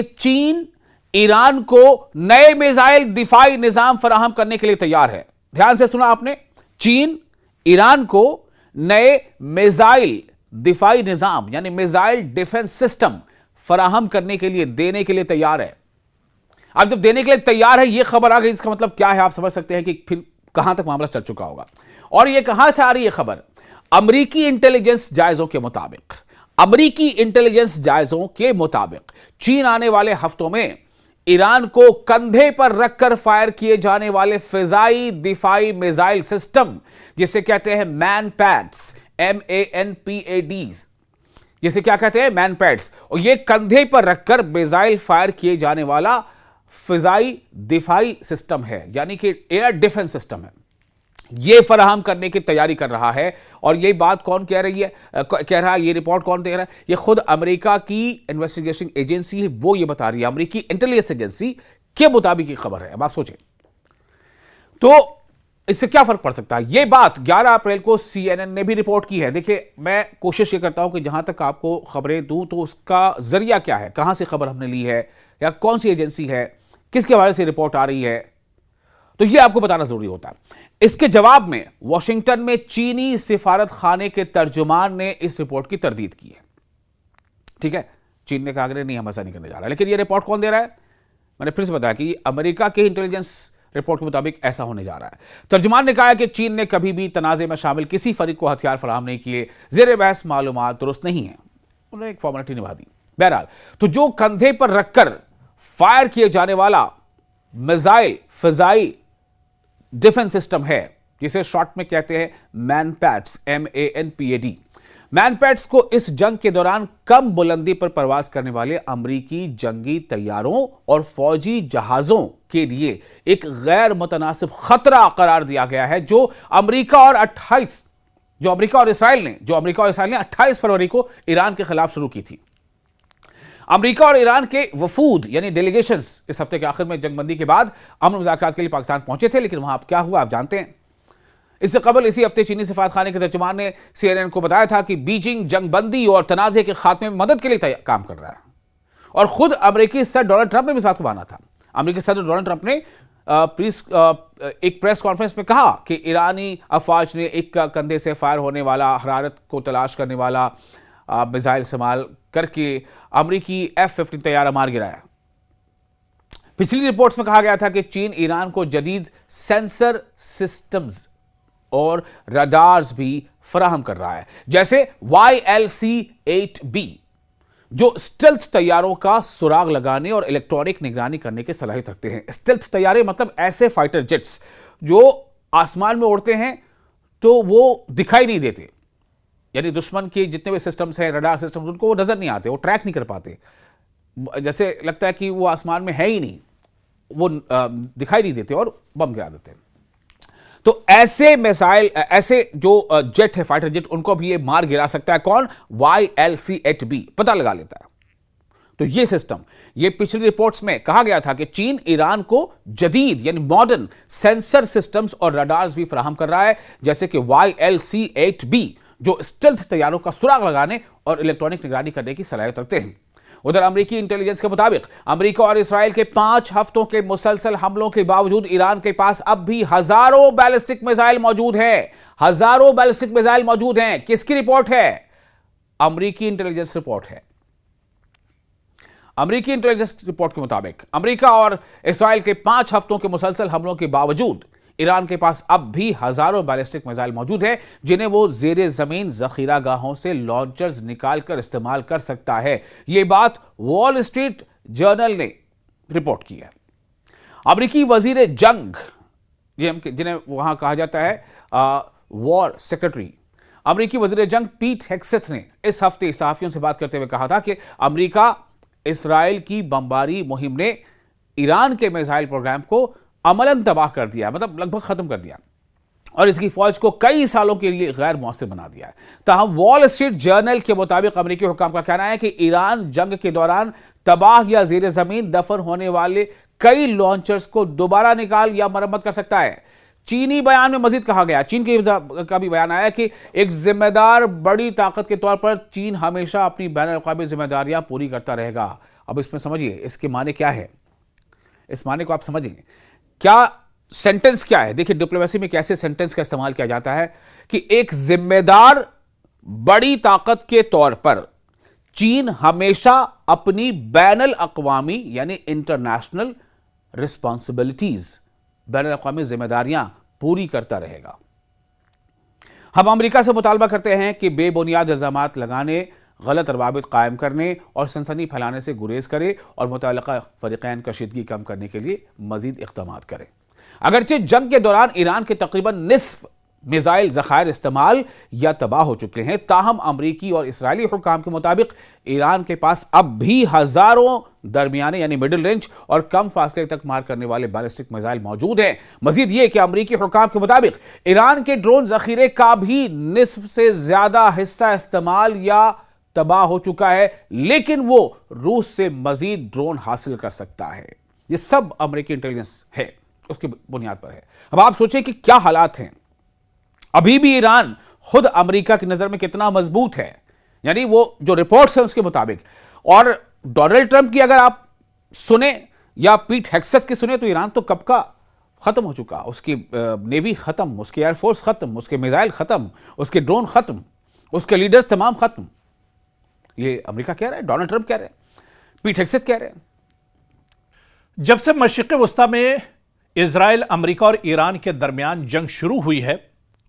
चीन ईरान को नए मिसाइल दिफाई निजाम फराहम करने के लिए तैयार है। ध्यान से सुना आपने, चीन ईरान को नए मिसाइल दिफाई निजाम यानी मिसाइल डिफेंस सिस्टम फराहम करने के लिए, देने के लिए तैयार है। अब जब देने के लिए तैयार है, यह खबर आ गई, इसका मतलब क्या है? आप समझ सकते हैं कि फिर कहां तक मामला चल चुका होगा। और यह कहां से आ रही है खबर? अमेरिकी इंटेलिजेंस जायजों के मुताबिक, चीन आने वाले हफ्तों में ईरान को कंधे पर रखकर फायर किए जाने वाले फिजाई दिफाई मिसाइल सिस्टम, जिसे कहते हैं मैन पैड्स, MANPAD, जिसे क्या कहते हैं? Man pads. और यह कंधे पर रखकर मिसाइल फायर किए जाने वाला फिजाई दिफाई सिस्टम है, यानी कि एयर डिफेंस सिस्टम है। यह फराहम करने की तैयारी कर रहा है। और यह बात कौन कह रही है, कह रहा है, यह रिपोर्ट कौन दे रहा है? यह खुद अमेरिका की इन्वेस्टिगेशन एजेंसी है, वो यह बता रही है, अमेरिकी इंटेलिजेंस एजेंसी के मुताबिक यह खबर है। अब आप सोचें तो इससे क्या फर्क पड़ सकता है? यह बात 11 अप्रैल को CNN ने भी रिपोर्ट की है। देखिए, मैं कोशिश ये करता हूं कि जहां तक आपको खबरें दूं तो उसका जरिया क्या है, कहां से खबर हमने ली है, या कौन सी एजेंसी है, किसके हवाले से रिपोर्ट आ रही है, तो यह आपको बताना जरूरी होता है। इसके जवाब में वॉशिंगटन में चीनी सिफारत खाने के तर्जुमान ने इस रिपोर्ट की तरदीद की है। ठीक है, चीन ने कहा नहीं, हम ऐसा नहीं करने जा रहा। लेकिन यह रिपोर्ट कौन दे रहा है? मैंने फिर से बताया कि अमेरिका के इंटेलिजेंस रिपोर्ट के मुताबिक ऐसा होने जा रहा है। तर्जुमान ने कहा कि चीन ने कभी भी तनाजे में शामिल किसी फरीक को हथियार फराहम नहीं किए, जेर बहस मालूमात दुरुस्त नहीं है। उन्होंने एक फॉर्मेलिटी निभा दी। बहरहाल, तो जो कंधे पर रखकर फायर किए जाने वाला मिसाइल फिजाई डिफेंस सिस्टम है, जिसे शॉर्ट में कहते हैं man pads, MANPAD। Man pads को इस जंग के दौरान कम बुलंदी पर परवाज करने वाले अमेरिकी जंगी तैयारों और फौजी जहाजों के लिए एक गैर मुतनासिब खतरा करार दिया गया है, जो अमेरिका और इसराइल ने 28 फरवरी को ईरान के खिलाफ शुरू की थी। अमेरिका और ईरान के वफूद यानी डेलीगेशंस इस हफ्ते के आखिर में जंगबंदी के बाद अमन मुज़ाकरात के लिए पाकिस्तान पहुंचे थे। लेकिन वहां अब क्या हुआ आप जानते हैं। इससे कबल इसी हफ्ते चीनी सिफारतखाने के तर्जुमान ने CNN को बताया था कि बीजिंग जंगबंदी और तनाज़े के खात्मे में मदद के लिए काम कर रहा है। और खुद अमेरिकी सदर डोनाल्ड ट्रंप ने भी इस बात को माना था। अमेरिकी सदर डोनाल्ड ट्रंप ने एक प्रेस कॉन्फ्रेंस में कहा कि ईरानी अफवाज ने एक कंधे से फायर होने वाला, हरारत को तलाश करने वाला मिसाइल इस्तेमाल करके अमेरिकी F-15 तैयारा मार गिराया। पिछली रिपोर्ट्स में कहा गया था कि चीन ईरान को जदीद सेंसर सिस्टम्स और रडार्स भी फराहम कर रहा है, जैसे YLC-8B, जो स्टेल्थ तैयारों का सुराग लगाने और इलेक्ट्रॉनिक निगरानी करने की सलाहियत रखते हैं। स्टेल्थ तैयारे मतलब ऐसे फाइटर जेट्स जो आसमान में उड़ते हैं तो वो दिखाई नहीं देते, यानी दुश्मन के जितने भी सिस्टम्स हैं, रडार सिस्टम्स, उनको वो नजर नहीं आते, वो ट्रैक नहीं कर पाते, जैसे लगता है कि वो आसमान में है ही नहीं, वो दिखाई नहीं देते और बम गिरा देते हैं। तो ऐसे मिसाइल, ऐसे जो जेट है, फाइटर जेट, उनको भी ये मार गिरा सकता है। कौन? YLC-8B पता लगा लेता है। तो ये सिस्टम, ये पिछली रिपोर्ट्स में कहा गया था कि चीन ईरान को जदीद यानी मॉडर्न सेंसर सिस्टम्स और रडार्स भी फराहम कर रहा है, जैसे कि YLC-8B, जो स्टेल्थ तैयारों का सुराग लगाने और इलेक्ट्रॉनिक निगरानी करने की सलाहियत रखते हैं। उधर अमेरिकी इंटेलिजेंस के मुताबिक अमेरिका और इसराइल के 5 हफ्तों के मुसलसल हमलों के बावजूद ईरान के पास अब भी हजारों बैलिस्टिक मिसाइल मौजूद हैं। किसकी रिपोर्ट है? अमेरिकी इंटेलिजेंस रिपोर्ट है। अमेरिकी इंटेलिजेंस रिपोर्ट के मुताबिक अमेरिका और इसराइल के 5 हफ्तों के मुसलसल हमलों के बावजूद ईरान के पास अब भी हजारों बैलिस्टिक मिसाइल मौजूद हैं, जिन्हें वो जेरे जमीन जखीरागाहों से लॉन्चर्स निकालकर इस्तेमाल कर सकता है। यह बात वॉल स्ट्रीट जर्नल ने रिपोर्ट की है। अमेरिकी वजीर जंग, जिन्हें वहां कहा जाता है वॉर सेक्रेटरी, अमेरिकी वजीर जंग पीट हेग्सेथ ने इस हफ्ते सहाफियों से बात करते हुए कहा था कि अमेरिका इसराइल की बमबारी मुहिम ने ईरान के मिसाइल प्रोग्राम को अमलन तबाह कर दिया, मतलब लगभग खत्म कर दिया, और इसकी फौज को कई सालों के लिए गैर मौसर बना दिया है। ताहम वॉल स्ट्रीट जर्नल के मुताबिक अमेरिकी हुकाम का कहना है कि ईरान जंग के दौरान तबाह या जेर जमीन दफन होने वाले कई लॉन्चर्स को दोबारा निकाल या मरम्मत कर सकता है। चीनी बयान में मजीद कहा गया, चीन का भी बयान आया कि एक जिम्मेदार बड़ी ताकत के तौर पर चीन हमेशा अपनी बैन अल-अक़वामी जिम्मेदारियां पूरी करता रहेगा। अब इसमें समझिए इसके माने क्या है, इस माने को आप समझेंगे क्या, सेंटेंस क्या है। देखिए डिप्लोमेसी में कैसे सेंटेंस का इस्तेमाल किया जाता है कि एक जिम्मेदार बड़ी ताकत के तौर पर चीन हमेशा अपनी बैनुल अक़वामी यानी इंटरनेशनल रिस्पॉन्सिबिलिटीज, बैनुल अक़वामी जिम्मेदारियां पूरी करता रहेगा। हम अमेरिका से मुतालबा करते हैं कि बेबुनियाद इल्जामात लगाने, गलत रवाबित कायम करने और सनसनी फैलाने से गुरेज करे और मुतल्लिका फरीक़ैन कशीदगी कम करने के लिए मजीद इक़दामात करें। अगरचे जंग के दौरान ईरान के तकरीबन निस्फ मिसाइल ज़खायर इस्तेमाल या तबाह हो चुके हैं, ताहम अमरीकी और इसराइली हुक्काम के मुताबिक ईरान के पास अब भी हजारों दरमियाने यानी मिडिल रेंज और कम फासले तक मार करने वाले बैलिस्टिक मिसाइल मौजूद हैं। मजीद ये कि अमरीकी हुक्काम के मुताबिक ईरान के ड्रोन जखीरे का भी निस्फ से ज्यादा हिस्सा इस्तेमाल या तबाह हो चुका है, लेकिन वो रूस से मजीद ड्रोन हासिल कर सकता है। ये सब अमरीकी इंटेलिजेंस है, उसकी बुनियाद पर है। अब आप सोचें कि क्या हालात हैं। अभी भी ईरान खुद अमेरिका की नजर में कितना मजबूत है, यानी वो जो रिपोर्ट्स हैं उसके मुताबिक। और डोनाल्ड ट्रंप की अगर आप सुने या पीट हेग्सेथ की सुने तो ईरान तो कब का खत्म हो चुका, उसकी नेवी खत्म, उसकी एयरफोर्स खत्म, उसके मिसाइल खत्म, उसके ड्रोन खत्म, उसके लीडर्स तमाम खत्म। ये अमेरिका कह रहा है, डोनाल्ड ट्रंप कह रहे हैं, पीट हेग्सेथ कह रहे हैं। जब से मशरिक़ वस्ता में इजराइल, अमेरिका और ईरान के दरमियान जंग शुरू हुई है,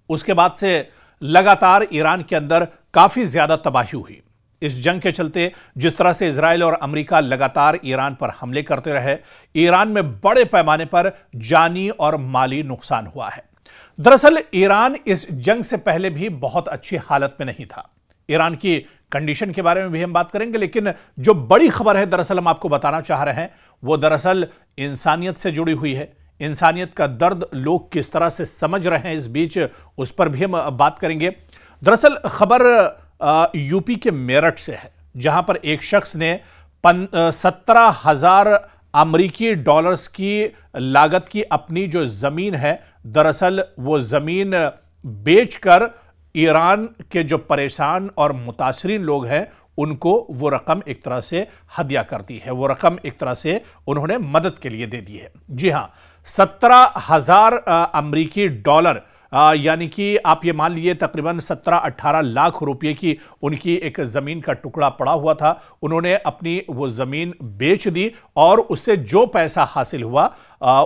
उसके बाद से लगातार ईरान के अंदर काफी ज्यादा तबाही हुई। इस जंग के चलते जिस तरह से इजराइल और अमेरिका लगातार ईरान पर हमले करते रहे, ईरान में बड़े पैमाने पर जानी और माली नुकसान हुआ है। दरअसल ईरान इस जंग से पहले भी बहुत अच्छी हालत में नहीं था। ईरान की कंडीशन के बारे में भी हम बात करेंगे, लेकिन जो बड़ी खबर है दरअसल हम आपको बताना चाह रहे हैं वो दरअसल इंसानियत से जुड़ी हुई है। इंसानियत का दर्द लोग किस तरह से समझ रहे हैं इस बीच, उस पर भी हम बात करेंगे। दरअसल खबर यूपी के मेरठ से है, जहां पर एक शख्स ने 17,000 अमरीकी डॉलर्स की लागत की अपनी जो जमीन है, दरअसल वो जमीन बेचकर ईरान के जो परेशान और मुतासरीन लोग हैं उनको वो रकम एक तरह से हदिया कर दी है, वो रकम एक तरह से उन्होंने मदद के लिए दे दी है। जी हां, 17,000 अमरीकी डॉलर, यानी कि आप ये मान लीजिए तकरीबन 17-18 लाख रुपए की उनकी एक जमीन का टुकड़ा पड़ा हुआ था। उन्होंने अपनी वो जमीन बेच दी और उससे जो पैसा हासिल हुआ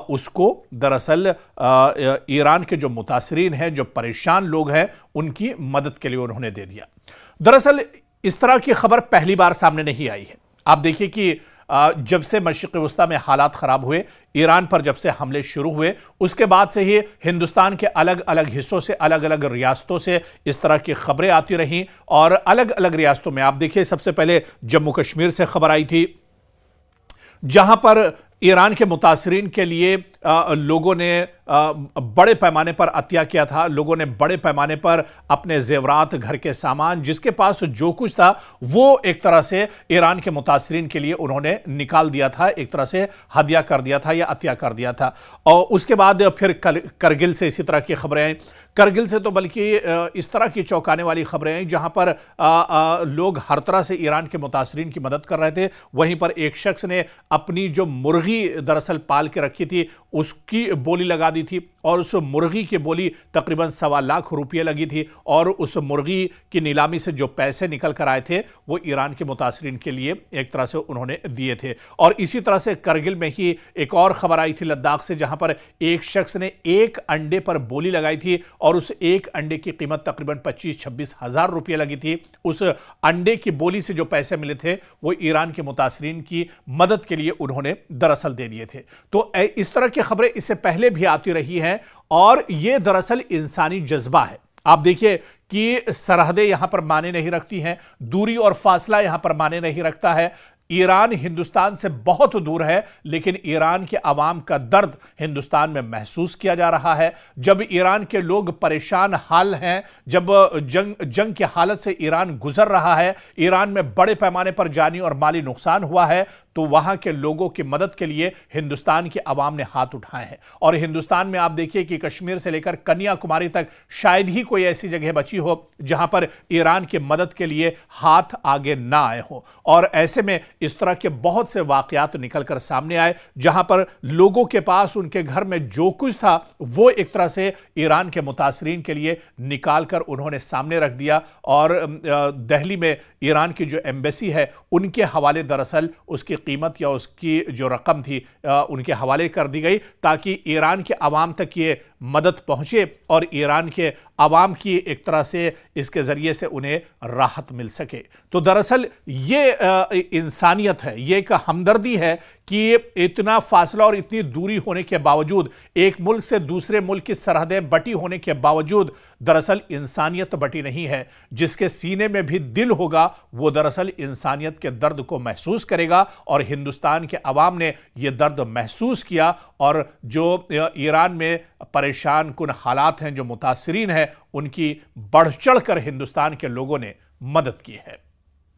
उसको दरअसल ईरान के जो मुतासरीन हैं, जो परेशान लोग हैं, उनकी मदद के लिए उन्होंने दे दिया। दरअसल इस तरह की खबर पहली बार सामने नहीं आई है। आप देखिए कि जब से मशरिक़ वस्ता में हालात खराब हुए, ईरान पर जब से हमले शुरू हुए, उसके बाद से ही हिंदुस्तान के अलग अलग हिस्सों से, अलग अलग रियासतों से इस तरह की खबरें आती रहीं। और अलग अलग रियासतों में आप देखिए, सबसे पहले जम्मू कश्मीर से खबर आई थी, जहां पर ईरान के मुतासरीन के लिए लोगों ने बड़े पैमाने पर अतिया किया था। लोगों ने बड़े पैमाने पर अपने जेवरात, घर के सामान, जिसके पास जो कुछ था वो एक तरह से ईरान के मुतासरीन के लिए उन्होंने निकाल दिया था, एक तरह से हदिया कर दिया था या अतिया कर दिया था। और उसके बाद फिर करगिल से इसी तरह की खबरें आई। करगिल से तो बल्कि इस तरह की चौंकाने वाली खबरें आई जहां पर लोग हर तरह से ईरान के मुतासरीन की मदद कर रहे थे। वहीं पर एक शख्स ने अपनी जो मुर्गी दरअसल पाल के रखी थी उसकी बोली लगा दी थी, और उस मुर्गी की बोली तकरीबन 1.25 लाख रुपये लगी थी। और उस मुर्गी की नीलामी से जो पैसे निकल कर आए थे वो ईरान के मुतासरीन के लिए एक तरह से उन्होंने दिए थे। और इसी तरह से करगिल में ही एक और खबर आई थी लद्दाख से, जहां पर एक शख्स ने एक अंडे पर बोली लगाई थी और उस एक अंडे की कीमत तकरीबन 25-26 हजार रुपये लगी थी। उस अंडे की बोली से जो पैसे मिले थे वो ईरान के मुतासरीन की मदद के लिए उन्होंने दरअसल दे दिए थे। तो इस तरह की खबरें इससे पहले भी आती रही हैं और यह दरअसल इंसानी जज्बा है। आप देखिए कि सरहदें यहां पर माने नहीं रखती हैं, दूरी और फासला यहां पर माने नहीं रखता है। ईरान हिंदुस्तान से बहुत दूर है, लेकिन ईरान के अवाम का दर्द हिंदुस्तान में महसूस किया जा रहा है। जब ईरान के लोग परेशान हाल हैं, जब जंग की हालत से ईरान गुजर रहा है, ईरान में बड़े पैमाने पर जानी और माली नुकसान हुआ है, तो वहां के लोगों की मदद के लिए हिंदुस्तान की आवाम ने हाथ उठाए हैं। और हिंदुस्तान में आप देखिए कि कश्मीर से लेकर कन्याकुमारी तक शायद ही कोई ऐसी जगह बची हो जहां पर ईरान की मदद के लिए हाथ आगे ना आए हो। और ऐसे में इस तरह के बहुत से वाकयात निकलकर सामने आए जहां पर लोगों के पास उनके घर में जो कुछ था वो एक तरह से ईरान के मुतासरीन के लिए निकालकर उन्होंने सामने रख दिया। और दिल्ली में ईरान की जो एम्बेसी है उनके हवाले दरअसल उसकी कीमत या उसकी जो रकम थी उनके हवाले कर दी गई ताकि ईरान के अवाम तक ये मदद पहुंचे और ईरान के अवाम की एक तरह से इसके जरिए से उन्हें राहत मिल सके। तो दरअसल ये इंसानियत है, ये एक हमदर्दी है कि इतना फासला और इतनी दूरी होने के बावजूद, एक मुल्क से दूसरे मुल्क की सरहदें बटी होने के बावजूद दरअसल इंसानियत बटी नहीं है। जिसके सीने में भी दिल होगा वो दरअसल इंसानियत के दर्द को महसूस करेगा और हिंदुस्तान के अवाम ने यह दर्द महसूस किया। और जो ईरान में परेशान कुन हालात हैं, जो मुतासरीन हैं, उनकी बढ़ चढ़ कर हिंदुस्तान के लोगों ने मदद की है।